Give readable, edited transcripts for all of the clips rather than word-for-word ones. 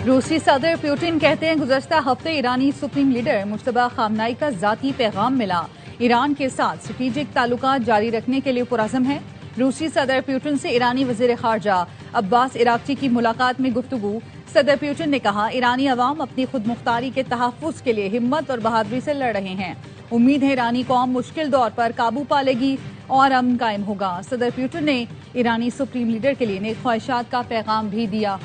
روسی صدر پیوٹن کہتے ہیں گزشتہ ہفتے ایرانی سپریم لیڈر مجتبی خامنائی کا ذاتی پیغام ملا، ایران کے ساتھ اسٹریٹجک تعلقات جاری رکھنے کے لیے پرعزم ہے۔ روسی صدر پیوٹن سے ایرانی وزیر خارجہ عباس اراغچی کی ملاقات میں گفتگو۔ صدر پیوٹن نے کہا ایرانی عوام اپنی خود مختاری کے تحفظ کے لیے ہمت اور بہادری سے لڑ رہے ہیں، امید ہے ایرانی قوم مشکل دور پر قابو پا لے گی اور امن قائم ہوگا۔ صدر پیوٹن نے ایرانی سپریم لیڈر کے لیے نیک خواہشات کا پیغام بھی دیا۔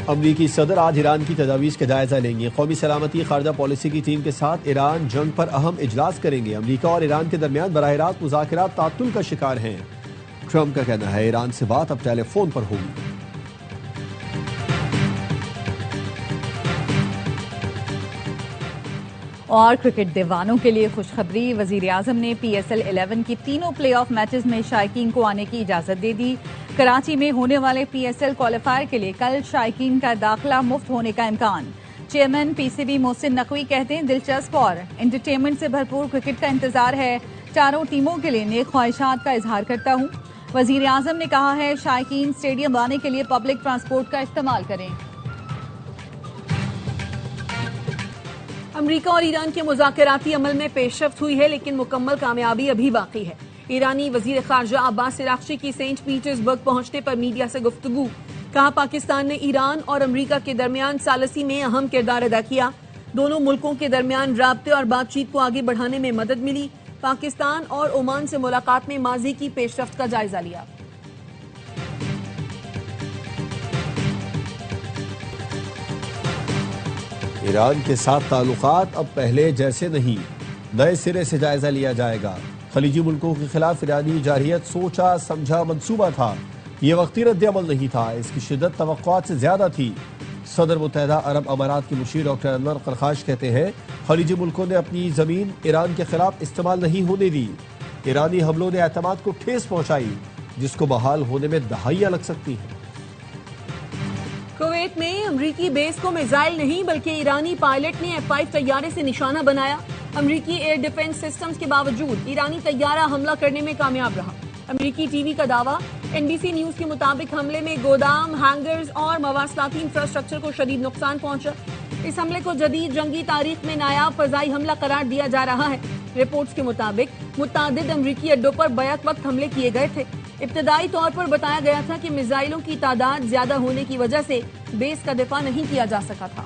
امریکی صدر آج ایران کی تجاویز کا جائزہ لیں گے۔ قومی سلامتی خارجہ پالیسی کی ٹیم کے ساتھ ایران جنگ پر اہم اجلاس کریں گے۔ امریکہ اور ایران کے درمیان براہ راست مذاکرات تعطل کا شکار ہیں۔ ٹرمپ کا کہنا ہے ایران سے بات اب ٹیلی فون پر ہوگی۔ اور کرکٹ دیوانوں کے لیے خوشخبری، وزیر اعظم نے پی ایس ایل 11 کی تینوں پلے آف میچز میں شائقین کو آنے کی اجازت دے دی۔ کراچی میں ہونے والے پی ایس ایل کوالیفائر کے لیے کل شائقین کا داخلہ مفت ہونے کا امکان۔ Chairman P C B Mohsin Naqvi کہتے ہیں دلچسپ اور انٹرٹینمنٹ سے بھرپور کرکٹ کا انتظار ہے، چاروں ٹیموں کے لیے نیک خواہشات کا اظہار کرتا ہوں۔ وزیر اعظم نے کہا ہے شائقین اسٹیڈیم آنے کے لیے پبلک ٹرانسپورٹ کا استعمال کریں۔ امریکہ اور ایران کے مذاکراتی عمل میں پیش رفت ہوئی ہے، لیکن مکمل کامیابی ابھی باقی ہے۔ ایرانی وزیر خارجہ عباس اراغچی کی سینٹ پیٹرز برگ پہنچنے پر میڈیا سے گفتگو۔ کہا پاکستان نے ایران اور امریکہ کے درمیان ثالثی میں اہم کردار ادا کیا، دونوں ملکوں کے درمیان رابطے اور بات چیت کو آگے بڑھانے میں مدد ملی۔ پاکستان اور عمان سے ملاقات میں ماضی کی پیش رفت کا جائزہ لیا۔ ایران کے ساتھ تعلقات اب پہلے جیسے نہیں، نئے سرے سے جائزہ لیا جائے گا۔ خلیجی ملکوں کے خلاف ایرانی جارحیت سوچا سمجھا منصوبہ تھا، یہ وقتی رد عمل نہیں تھا، اس کی شدت توقعات سے زیادہ تھی۔ صدر متحدہ عرب امارات کے مشیر ڈاکٹر انور قرخاش کہتے ہیں خلیجی ملکوں نے اپنی زمین ایران کے خلاف استعمال نہیں ہونے دی۔ ایرانی حملوں نے اعتماد کو ٹھیس پہنچائی، جس کو بحال ہونے میں دہائیاں لگ سکتی ہیں۔ کویت میں امریکی بیس کو میزائل نہیں بلکہ ایرانی پائلٹ نے F-5 طیارے سے نشانہ بنایا۔ امریکی ایئر ڈیفنس سسٹمز کے باوجود ایرانی طیارہ حملہ کرنے میں کامیاب رہا۔ امریکی ٹی وی کا دعویٰ، NBC نیوز کے مطابق حملے میں گودام، ہینگرز اور مواصلاتی انفراسٹرکچر کو شدید نقصان پہنچا۔ اس حملے کو جدید جنگی تاریخ میں نایاب فضائی حملہ قرار دیا جا رہا ہے۔ رپورٹس کے مطابق متعدد امریکی اڈوں پر بیک وقت حملے کیے گئے تھے۔ ابتدائی طور پر بتایا گیا تھا کہ میزائلوں کی تعداد زیادہ ہونے کی وجہ سے بیس کا دفاع نہیں کیا جا سکا تھا۔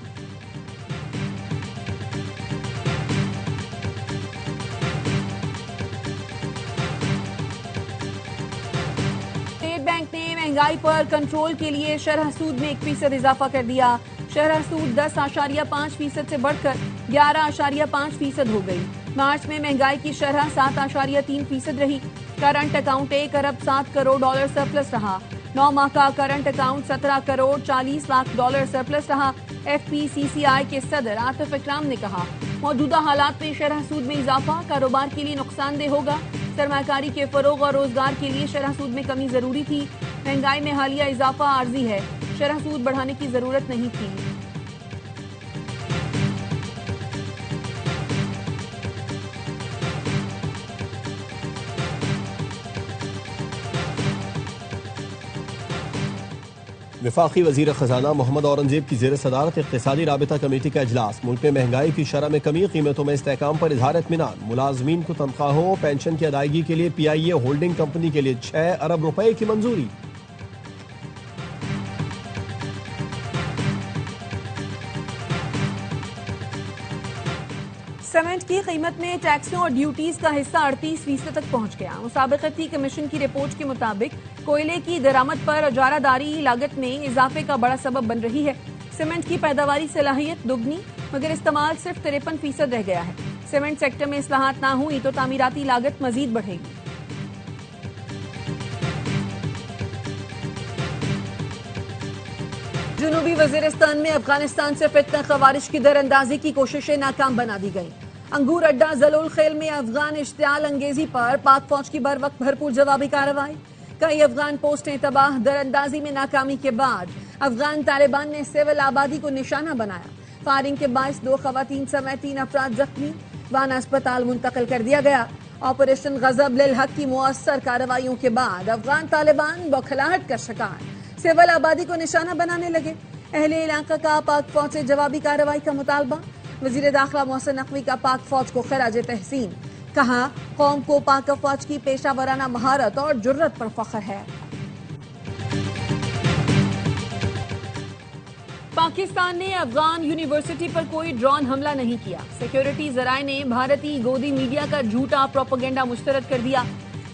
اسٹیٹ بینک نے مہنگائی پر کنٹرول کے لیے شرح سود میں 1% اضافہ کر دیا۔ شرح سود 10.5% سے بڑھ کر 11.5% ہو گئی۔ مارچ میں مہنگائی کی شرح 7.3% رہی۔ کرنٹ اکاؤنٹ 1 ارب 7 کروڑ ڈالر سرپلس رہا۔ 9 ماہ کا current account 17 crore 40 lakh dollar surplus رہا۔ FPCCI کے صدر عاطف اکرام نے کہا موجودہ حالات میں شرح سود میں اضافہ کاروبار کے لیے نقصان دہ ہوگا۔ سرمایہ کاری کے فروغ اور روزگار کے لیے شرح سود میں کمی ضروری تھی۔ مہنگائی میں حالیہ اضافہ عارضی ہے، شرح سود بڑھانے کی ضرورت نہیں تھی۔ وفاقی وزیر خزانہ محمد اورنگزیب کی زیر صدارت اقتصادی رابطہ کمیٹی کا اجلاس۔ ملک میں مہنگائی کی شرح میں کمی، قیمتوں میں استحکام پر اظہار اطمینان۔ ملازمین کو تنخواہوں پینشن کی ادائیگی کے لیے PIA ہولڈنگ کمپنی کے لیے 6 ارب روپے کی منظوری۔ سیمنٹ کی قیمت میں ٹیکسوں اور ڈیوٹیز کا حصہ 38% تک پہنچ گیا۔ مسابقتی کمیشن کی رپورٹ کے مطابق کوئلے کی درآمد پر اجارہ داری لاگت میں اضافے کا بڑا سبب بن رہی ہے۔ سیمنٹ کی پیداواری صلاحیت دگنی مگر استعمال صرف 53% رہ گیا ہے۔ سیمنٹ سیکٹر میں اصلاحات نہ ہوئی تو تعمیراتی لاگت مزید بڑھے گی۔ جنوبی وزیرستان میں افغانستان سے فتنہ خوارج کی در اندازی کی کوششیں ناکام بنا دی گئیں۔ انگور اڈہ زلول خیل میں افغان اشتعال انگیزی پر پاک فوج کی بر وقت بھرپور جوابی کارروائی۔ کئی افغان پوسٹیں تباہ، در اندازی میں ناکامی کے بعد افغان طالبان نے سول آبادی کو نشانہ بنایا۔ فائرنگ کے باعث 2 خواتین سمیت 3 افراد زخمی، وان اسپتال منتقل کر دیا گیا۔ آپریشن غضب للحق کی مؤثر کارروائیوں کے بعد افغان طالبان بوکھلاہٹ کا شکار، سول آبادی کو نشانہ بنانے لگے۔ اہل علاقہ کا پاک فوج سے جوابی کارروائی کا مطالبہ، وزیر داخلہ محسن نقوی کا پاک فوج کو خراج تحسین، کہا قوم کو پاک فوج کی پیشہ ورانہ مہارت اور جرت پر فخر ہے۔ پاکستان نے افغان یونیورسٹی پر کوئی ڈرون حملہ نہیں کیا، سیکیورٹی ذرائع نے بھارتی گودی میڈیا کا جھوٹا پروپیگنڈا مسترد کر دیا۔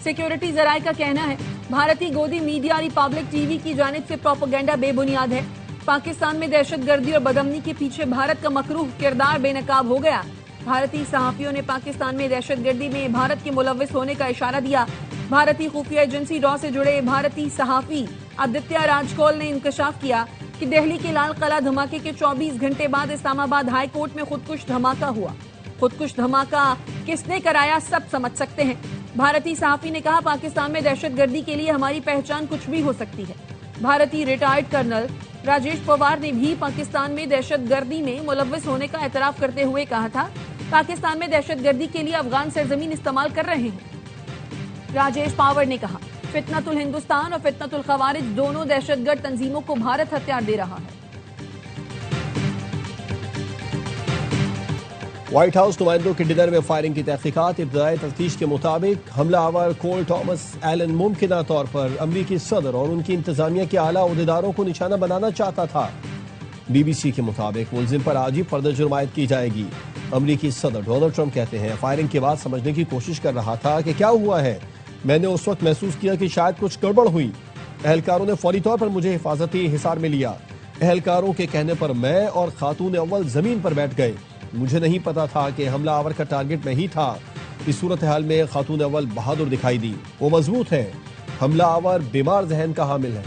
سیکیورٹی ذرائع کا کہنا ہے بھارتی گودی میڈیا ریپبلک ٹی وی کی جانب سے پروپیگنڈا بے بنیاد ہے۔ پاکستان میں دہشت گردی اور بدامنی کے پیچھے بھارت کا مکروہ کردار بے نقاب ہو گیا۔ بھارتی صحافیوں نے پاکستان میں دہشت گردی میں بھارت کے ملوث ہونے کا اشارہ دیا۔ بھارتی خفیہ ایجنسی را سے جڑے بھارتی صحافی آدتیہ راج کول نے انکشاف کیا کہ دہلی کے لال قلعہ دھماکے کے 24 گھنٹے بعد اسلام آباد ہائی کورٹ میں خودکش دھماکہ ہوا۔ خودکش دھماکہ کس نے کرایا سب سمجھ سکتے ہیں۔ بھارتی صحافی نے کہا پاکستان میں دہشت گردی کے لیے ہماری پہچان کچھ بھی ہو سکتی ہے۔ بھارتی ریٹائرڈ کرنل راجیش پوار نے بھی پاکستان میں دہشت گردی میں ملوث ہونے کا اعتراف کرتے ہوئے کہا تھا پاکستان میں دہشت گردی کے لیے افغان سرزمین استعمال کر رہے ہیں۔ راجیش پاور نے کہا فتنۃ الہندوستان اور فتنۃ الخوارج دونوں دہشت گرد تنظیموں کو بھارت ہتھیار دے رہا ہے۔ وائٹ ہاؤس نمائندوں کے ڈنر میں فائرنگ کی تحقیقات، ابتدائی تفتیش کے مطابق حملہ آور کول تھامس ایلن ممکنہ طور پر امریکی صدر اور ان کی انتظامیہ کے اعلیٰ عہدیداروں کو نشانہ بنانا چاہتا تھا۔ بی بی سی کے مطابق ملزم پر آج ہی فرد جرم عائد کی جائے گی۔ امریکی صدر ڈونلڈ ٹرمپ کہتے ہیں فائرنگ کے بعد سمجھنے کی کوشش کر رہا تھا کہ کیا ہوا ہے، میں نے اس وقت محسوس کیا کہ شاید کچھ گڑبڑ ہوئی۔ اہلکاروں نے فوری طور پر مجھے حفاظتی حصار میں لیا۔ اہلکاروں کے کہنے پر میں اور خاتون اول زمین پر بیٹھ گئے۔ مجھے نہیں پتا تھا کہ حملہ آور کا ٹارگٹ میں ہی تھا۔ اس صورتحال میں خاتون اول بہادر دکھائی دی، وہ مضبوط ہے۔ حملہ آور بیمار ذہن کا حامل ہے۔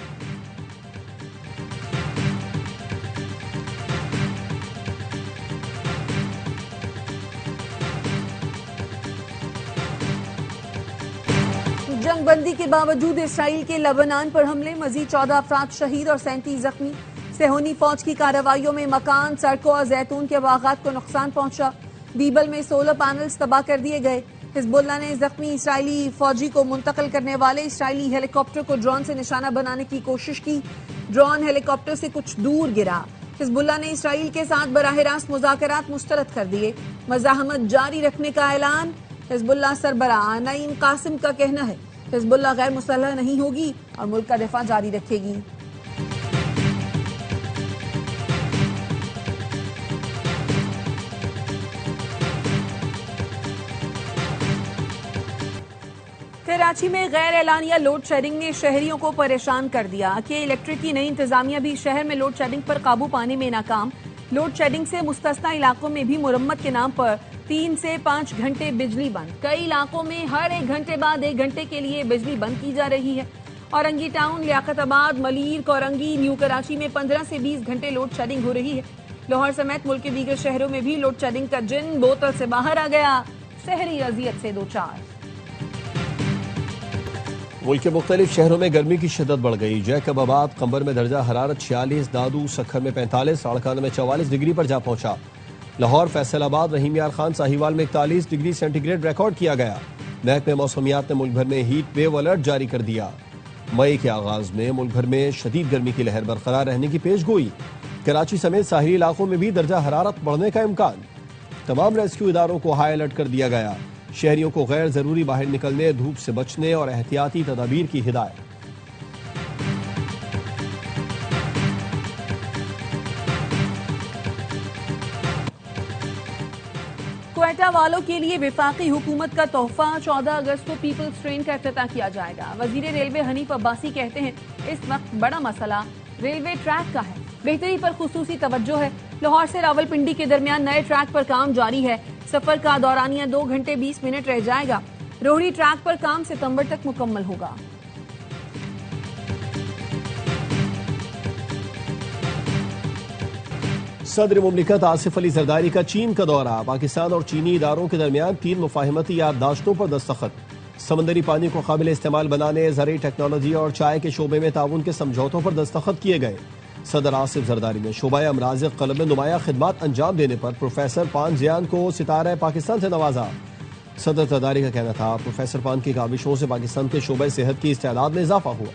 جنگ بندی کے باوجود اسرائیل کے لبنان پر حملے، مزید 14 افراد شہید اور 37 زخمی۔ صہیونی فوج کی کارروائیوں میں مکان، سڑکوں اور زیتون کے باغات کو نقصان پہنچا۔ بیبل میں سولر پینلز تباہ کر دیے گئے۔ حزب اللہ نے زخمی اسرائیلی فوجی کو منتقل کرنے والے اسرائیلی ہیلی کاپٹر کو ڈرون سے نشانہ بنانے کی کوشش کی۔ ڈرون ہیلی کاپٹر سے کچھ دور گرا۔ حزب اللہ نے اسرائیل کے ساتھ براہ راست مذاکرات مسترد کر دیے۔ مزاحمت جاری رکھنے کا اعلان۔ حزب اللہ سربراہ نعیم قاسم کا کہنا ہے حزب اللہ غیر مسلح نہیں ہوگی اور ملک کا دفاع جاری رکھے گی۔ کراچی میں غیر اعلانیہ لوڈ شیڈنگ نے شہریوں کو پریشان کر دیا کہ الیکٹرک کی نئی انتظامیہ بھی شہر میں لوڈ شیڈنگ پر قابو پانے میں ناکام۔ لوڈ شیڈنگ سے مستثنی علاقوں میں بھی مرمت کے نام پر 3 سے 5 گھنٹے بجلی بند۔ کئی علاقوں میں ہر 1 گھنٹے بعد 1 گھنٹے کے لیے بجلی بند کی جا رہی ہے۔ اورنگی ٹاؤن، لیاقت آباد، ملیر، کورنگی، نیو کراچی میں 15 سے 20 گھنٹے لوڈ شیڈنگ ہو رہی ہے۔ لاہور سمیت ملک کے دیگر شہروں میں بھی لوڈ شیڈنگ کا جن بوتل سے باہر آ گیا، شہری اذیت سے دوچار۔ ملک کے مختلف شہروں میں گرمی کی شدت بڑھ گئی۔ جیکب آباد قمبر میں درجہ حرارت 46، دادو سکھر میں 45، لاڑکانہ میں 44 ڈگری پر جا پہنچا۔ لاہور، فیصل آباد، رحیم یار خان، ساہیوال میں 41 ڈگری سینٹی گریڈ ریکارڈ کیا گیا۔ محکمہ موسمیات نے ملک بھر میں ہیٹ ویو الرٹ جاری کر دیا۔ مئی کے آغاز میں ملک بھر میں شدید گرمی کی لہر برقرار رہنے کی پیش گوئی۔ کراچی سمیت ساحلی علاقوں میں بھی درجہ حرارت بڑھنے کا امکان۔ تمام ریسکیو اداروں کو ہائی الرٹ کر دیا گیا۔ شہریوں کو غیر ضروری باہر نکلنے، دھوپ سے بچنے اور احتیاطی تدابیر کی ہدایت۔ کوئٹہ والوں کے لیے وفاقی حکومت کا تحفہ، 14 اگست کو پیپلز ٹرین کا افتتاح کیا جائے گا۔ وزیر ریلوے حنیف عباسی کہتے ہیں اس وقت بڑا مسئلہ ریلوے ٹریک کا ہے، بہتری پر خصوصی توجہ ہے۔ لاہور سے راولپنڈی کے درمیان نئے ٹریک پر کام جاری ہے۔ سفر کا دورانیہ 2 گھنٹے 20 منٹ رہ جائے گا۔ روہڑی ٹریک پر کام ستمبر تک مکمل ہوگا۔ صدر مملکت آصف علی زرداری کا چین کا دورہ، پاکستان اور چینی اداروں کے درمیان 3 مفاہمتی یادداشتوں پر دستخط۔ سمندری پانی کو قابل استعمال بنانے، زرعی ٹیکنالوجی اور چائے کے شعبے میں تعاون کے سمجھوتوں پر دستخط کیے گئے۔ صدر آصف زرداری نے شعبہ امراض قلب میں نمایاں خدمات انجام دینے پر پروفیسر پان زیان کو ستارہ پاکستان سے نوازا۔ صدر تداری کا کہنا تھا پروفیسر پان کی کاوشوں سے پاکستان کے شعبہ صحت کی استعداد میں اضافہ ہوا۔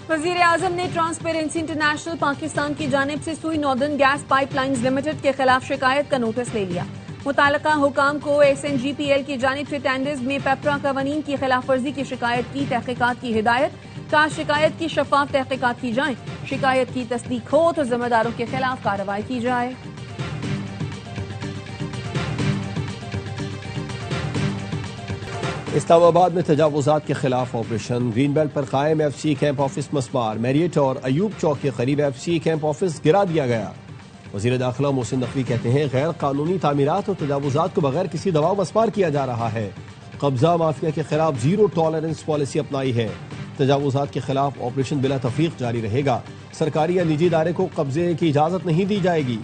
وزیر اعظم نے ٹرانسپیرنسی انٹرنیشنل پاکستان کی جانب سے Sui northern gas pipelines limited کے خلاف شکایت کا نوٹس لے لیا۔ متعلقہ حکام کو S N G P L کی جانب سے ٹینڈرز میں پیپرا قوانین کی خلاف ورزی کی شکایت کی تحقیقات کی ہدایت کا شکایت کی شفاف تحقیقات کی جائیں، شکایت کی تصدیق ہو تو ذمہ داروں کے خلاف کارروائی کی جائے۔ اسلام آباد میں تجاوزات کے خلاف آپریشن، گرین بیلٹ پر قائم ایف سی کیمپ آفس مسمار، میریٹ اور ایوب چوک کے قریب ایف سی کیمپ آفس گرا دیا گیا۔ وزیر داخلہ محسن نقوی کہتے ہیں غیر قانونی تعمیرات اور تجاوزات کو بغیر کسی دباؤ مسمار کیا جا رہا ہے۔ قبضہ مافیا کے خلاف زیرو ٹالرنس پالیسی اپنائی ہے۔ تجاوزات کے خلاف آپریشن بلا تفریق جاری رہے گا۔ سرکاری یا نجی ادارے کو قبضے کی اجازت نہیں دی جائے گی۔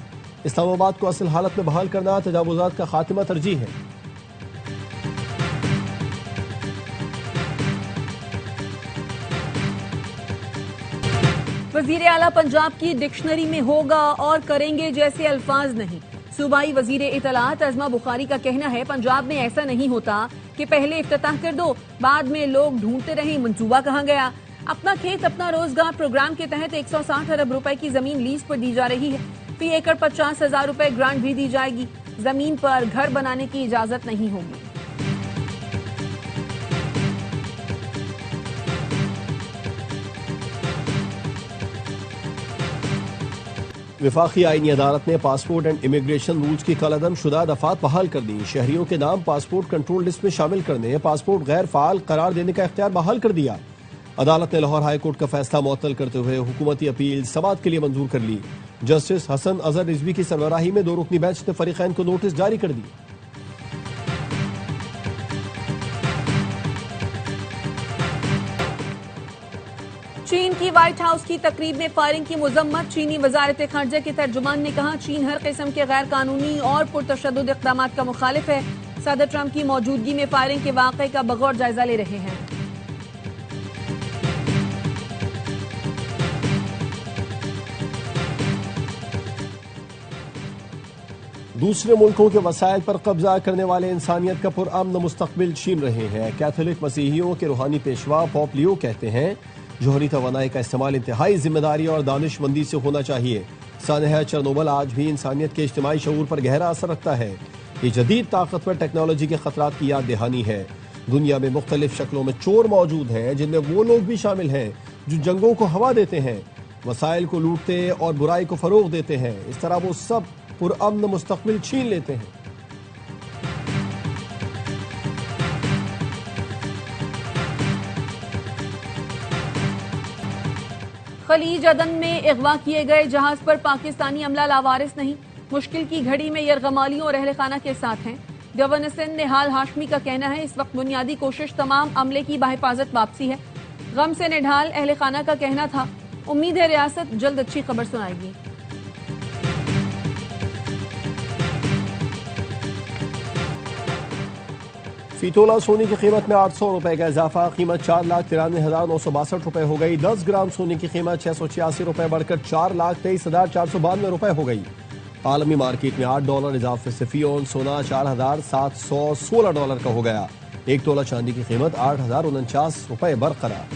اسلام آباد کو اصل حالت میں بحال کرنا تجاوزات کا خاتمہ ترجیح ہے۔ وزیر اعلیٰ پنجاب کی ڈکشنری میں ہوگا اور کریں گے جیسے الفاظ نہیں۔ صوبائی وزیر اطلاعات عظمہ بخاری کا کہنا ہے پنجاب میں ایسا نہیں ہوتا کہ پہلے افتتاح کر دو بعد میں لوگ ڈھونڈتے رہیں منصوبہ کہاں گیا۔ اپنا کھیت اپنا روزگار پروگرام کے تحت 160 ارب روپے کی زمین لیز پر دی جا رہی ہے۔ فی ایکڑ 50,000 روپے گرانٹ بھی دی جائے گی۔ زمین پر گھر بنانے کی اجازت نہیں ہوگی۔ وفاقی آئینی عدالت نے پاسپورٹ اینڈ امیگریشن رولز کی کالعدم شدہ دفعات بحال کر دی۔ شہریوں کے نام پاسپورٹ کنٹرول لسٹ میں شامل کرنے، پاسپورٹ غیر فعال قرار دینے کا اختیار بحال کر دیا۔ عدالت نے لاہور ہائی کورٹ کا فیصلہ معطل کرتے ہوئے حکومتی اپیل سماعت کے لیے منظور کر لی۔ جسٹس حسن اظہر رضوی کی سربراہی میں 2 رکنی بینچ نے فریقین کو نوٹس جاری کر دی۔ چین کی وائٹ ہاؤس کی تقریب میں فائرنگ کی مذمت۔ چینی وزارت خارجہ کے ترجمان نے کہا چین ہر قسم کے غیر قانونی اور پرتشدد اقدامات کا مخالف ہے۔ صدر ٹرمپ کی موجودگی میں فائرنگ کے واقعے کا بغور جائزہ لے رہے ہیں۔ دوسرے ملکوں کے وسائل پر قبضہ کرنے والے انسانیت کا پرامن مستقبل چھین رہے ہیں۔ کیتھولک مسیحیوں کے روحانی پیشوا پوپ لیو کہتے ہیں جوہری توانائی کا استعمال انتہائی ذمہ داری اور دانش مندی سے ہونا چاہیے۔ سانحہ چرنوبل آج بھی انسانیت کے اجتماعی شعور پر گہرا اثر رکھتا ہے۔ یہ جدید طاقتور ٹیکنالوجی کے خطرات کی یاد دہانی ہے۔ دنیا میں مختلف شکلوں میں چور موجود ہیں جن میں وہ لوگ بھی شامل ہیں جو جنگوں کو ہوا دیتے ہیں، وسائل کو لوٹتے اور برائی کو فروغ دیتے ہیں۔ اس طرح وہ سب پرامن مستقبل چھین لیتے ہیں۔ خلیج عدن میں اغوا کیے گئے جہاز پر پاکستانی عملہ لاوارث نہیں، مشکل کی گھڑی میں یرغمالیوں اور اہل خانہ کے ساتھ ہیں۔ گورنر سندھ نہال ہاشمی کا کہنا ہے اس وقت بنیادی کوشش تمام عملے کی بحفاظت واپسی ہے۔ غم سے نڈھال اہل خانہ کا کہنا تھا امید ہے ریاست جلد اچھی خبر سنائے گی۔ فی تولہ سونے کی قیمت میں 800 روپے کا اضافہ، قیمت 4,93,962 روپے ہو گئی۔ 10 گرام سونے کی قیمت 686 روپے بڑھ کر 4,23,492 روپے ہو گئی۔ عالمی مارکیٹ میں $8 اضافے سے فی اون سونا 4,716 ڈالر کا ہو گیا۔ 1 تولہ چاندی کی قیمت 8,049 روپے برقرار۔